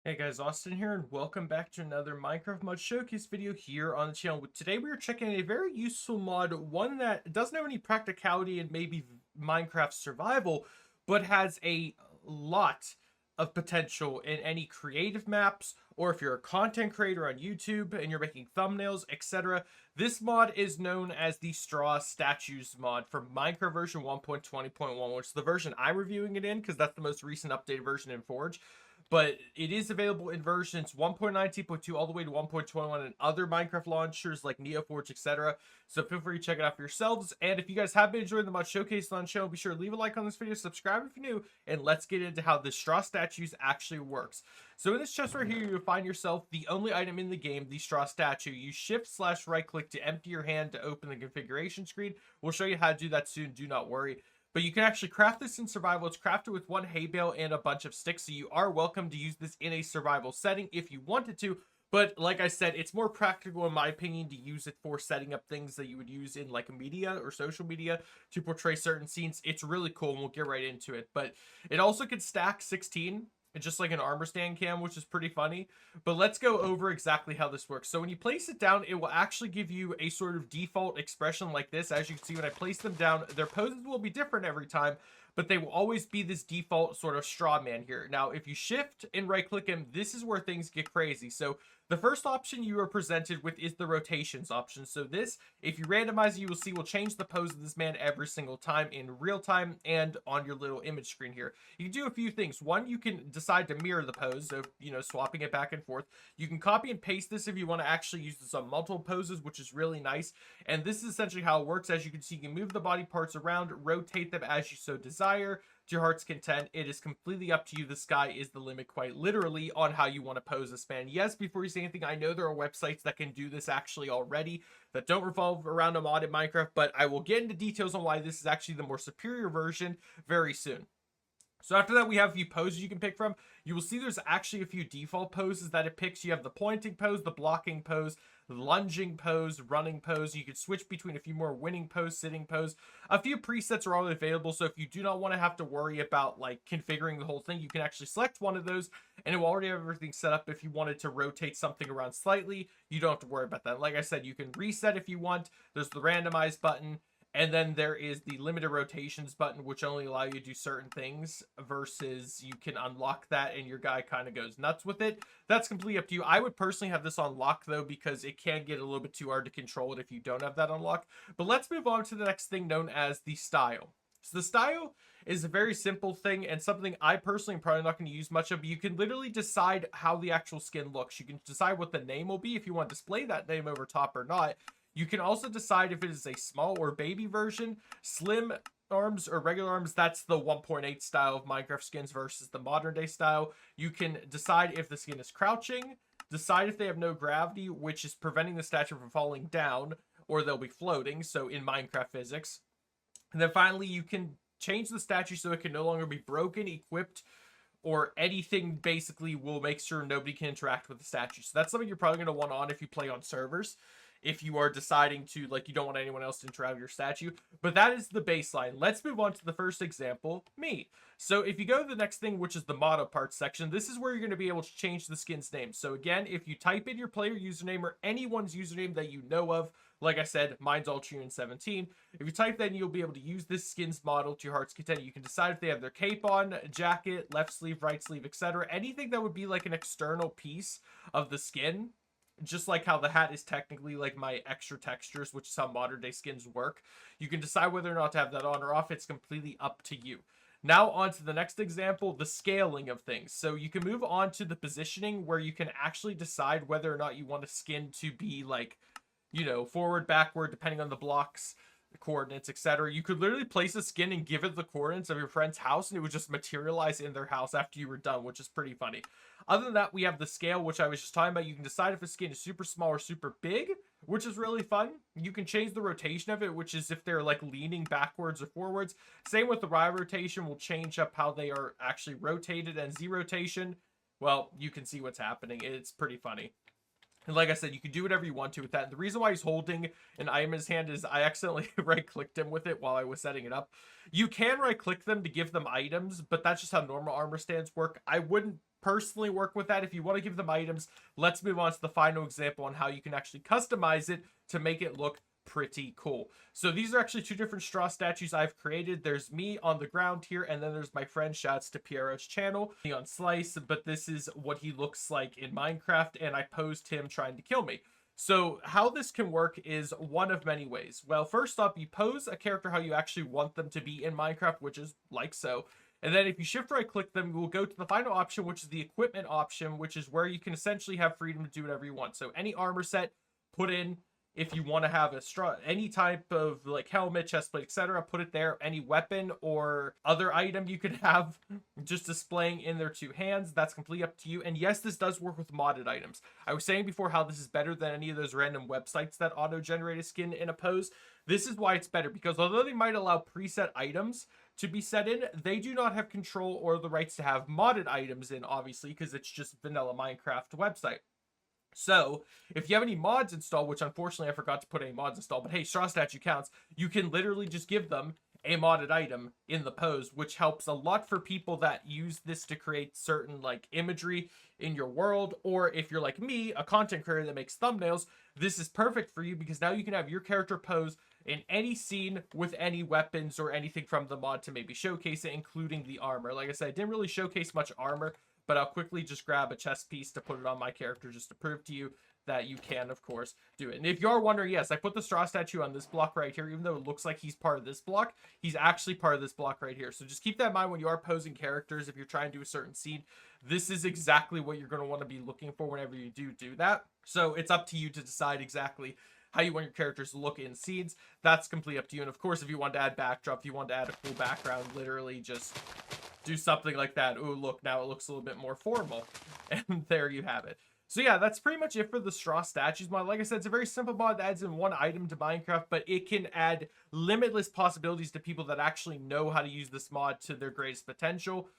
Hey guys, Austin here, and welcome back to another Minecraft mod showcase video here on the channel. Today we are checking a very useful mod, one that doesn't have any practicality in maybe Minecraft survival, but has a lot of potential in any creative maps, or if you're a content creator on YouTube and you're making thumbnails, etc. This mod is known as the Straw Statues mod for Minecraft version 1.20.1, which is the version I'm reviewing it in because that's the most recent updated version in Forge, but it is available in versions 1.19.2 all the way to 1.21 and other Minecraft launchers like NeoForge, etc. So feel free to check it out for yourselves. And if you guys have been enjoying the mod showcase on the channel, be sure to leave a like on this video, subscribe if you're new, and let's get into how the straw statues actually works. So in this chest right here, you'll find yourself the only item in the game, the straw statue. Use shift/right click to empty your hand to open the configuration screen. We'll show you how to do that soon, do not worry. But you can actually craft this in survival. It's crafted with one hay bale and a bunch of sticks, so you are welcome to use this in a survival setting if you wanted to. But like I said, it's more practical in my opinion to use it for setting up things that you would use in like media or social media to portray certain scenes. It's really cool, and we'll get right into it. But it also can stack 16, just like an armor stand can, which is pretty funny. But let's go over exactly how this works. So when you place it down, it will actually give you a sort of default expression like this. As you can see, when I place them down, their poses will be different every time, but they will always be this default sort of straw man here. Now, if you shift and right click him, this is where things get crazy. So the first option you are presented with is the rotations option. So this, if you randomize it, you will see will change the pose of this man every single time in real time and on your little image screen here. You can do a few things. One, you can decide to mirror the pose, so, swapping it back and forth. You can copy and paste this if you want to actually use this on multiple poses, which is really nice. And this is essentially how it works. As you can see, you can move the body parts around, rotate them as you so desire, to your heart's content. It is completely up to you. The sky is the limit, quite literally, on how you want to pose this man. Yes, before you say anything, I know there are websites that can do this actually already that don't revolve around a mod in Minecraft, but I will get into details on why this is actually the more superior version very soon. So after that, we have a few poses you can pick from. You will see there's actually a few default poses that it picks. You have the pointing pose, the blocking pose, the lunging pose, running pose. You can switch between a few more winning pose, sitting pose. A few presets are already available, so if you do not want to have to worry about like configuring the whole thing, you can actually select one of those and it will already have everything set up. If you wanted to rotate something around slightly, you don't have to worry about that. Like I said, you can reset if you want. There's the randomize button. And then there is the limited rotations button, which only allow you to do certain things versus you can unlock that and your guy kind of goes nuts with it. That's completely up to you. I would personally have this on lock though, because it can get a little bit too hard to control it if you don't have that unlocked. But let's move on to the next thing known as the style. So the style is a very simple thing and something I personally am probably not going to use much of. But you can literally decide how the actual skin looks. You can decide what the name will be if you want to display that name over top or not. You can also decide if it is a small or baby version, slim arms or regular arms. That's the 1.8 style of Minecraft skins versus the modern day style. You can decide if the skin is crouching, decide if they have no gravity, which is preventing the statue from falling down, or they'll be floating, so in Minecraft physics. And then finally, you can change the statue so it can no longer be broken, equipped, or anything basically will make sure nobody can interact with the statue. So that's something you're probably going to want on if you play on servers, if you are deciding to, like, you don't want anyone else to interact with your statue. But that is the baseline. Let's move on to the first example, me. So if you go to the next thing, which is the model parts section, this is where you're going to be able to change the skin's name. So again, if you type in your player username or anyone's username that you know of, like I said, mine's Ultraunion17. If you type that, you'll be able to use this skin's model to your heart's content. You can decide if they have their cape on, jacket, left sleeve, right sleeve, etc. Anything that would be like an external piece of the skin, just like how the hat is technically like my extra textures, which is how modern day skins work. You can decide whether or not to have that on or off. It's completely up to you. Now on to the next example, the scaling of things. So you can move on to the positioning where you can actually decide whether or not you want a skin to be like, forward, backward, depending on the blocks, the coordinates, etc. You could literally place a skin and give it the coordinates of your friend's house, and it would just materialize in their house after you were done, which is pretty funny. Other than that, we have the scale, which I was just talking about. You can decide if a skin is super small or super big, which is really fun. You can change the rotation of it, which is if they're like leaning backwards or forwards. Same with the Y rotation, will change up how they are actually rotated. And Z rotation, well, you can see what's happening. It's pretty funny. And like I said, you can do whatever you want to with that. And the reason why he's holding an item in his hand is I accidentally right-clicked him with it while I was setting it up. You can right-click them to give them items, but that's just how normal armor stands work. I wouldn't personally work with that. If you want to give them items, let's move on to the final example on how you can actually customize it to make it look pretty cool. So these are actually two different straw statues I've created. There's me on the ground here, and then there's my friend. Shouts to Piero's channel, me on Slice, but this is what he looks like in Minecraft, and I posed him trying to kill me. So how this can work is one of many ways. Well, first off, you pose a character how you actually want them to be in Minecraft, which is like so. And then if you shift right click them, we'll go to the final option, which is the equipment option, which is where you can essentially have freedom to do whatever you want. So any armor set, put in. If you want to have a straw, any type of like helmet, chestplate, etc., put it there. Any weapon or other item you could have just displaying in their two hands, that's completely up to you. And yes, this does work with modded items. I was saying before how this is better than any of those random websites that auto-generate a skin in a pose. This is why it's better, because although they might allow preset items to be set in, they do not have control or the rights to have modded items in, obviously, because it's just vanilla Minecraft website. So, if you have any mods installed, which unfortunately I forgot to put any mods installed, but hey, straw statue counts, you can literally just give them a modded item in the pose, which helps a lot for people that use this to create certain like imagery in your world. Or if you're like me, a content creator that makes thumbnails, this is perfect for you, because now you can have your character pose in any scene with any weapons or anything from the mod to maybe showcase it, including the armor. Like I said, I didn't really showcase much armor, but I'll quickly just grab a chest piece to put it on my character just to prove to you that you can, of course, do it. And if you are wondering, yes, I put the straw statue on this block right here. Even though it looks like he's part of this block, he's actually part of this block right here. So just keep that in mind when you are posing characters. If you're trying to do a certain scene, this is exactly what you're going to want to be looking for whenever you do that. So it's up to you to decide exactly how you want your characters to look in scenes. That's completely up to you. And of course, if you want to add backdrop, if you want to add a cool background, literally just do something like that. Oh, look, now it looks a little bit more formal. And there you have it. So yeah, that's pretty much it for the straw statues mod. Like I said, it's a very simple mod that adds in one item to Minecraft, but it can add limitless possibilities to people that actually know how to use this mod to their greatest potential.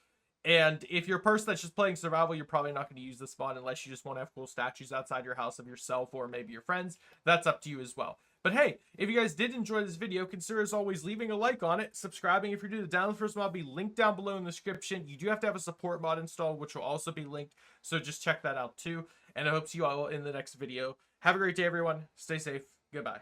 And if you're a person that's just playing survival, you're probably not going to use this mod unless you just want to have cool statues outside your house of yourself or maybe your friends. That's up to you as well. But hey, if you guys did enjoy this video, consider as always leaving a like on it, subscribing if you're new. The download first mod will be linked down below in the description. You do have to have a support mod installed, which will also be linked, so just check that out too. And I hope to see you all in the next video. Have a great day, everyone. Stay safe. Goodbye.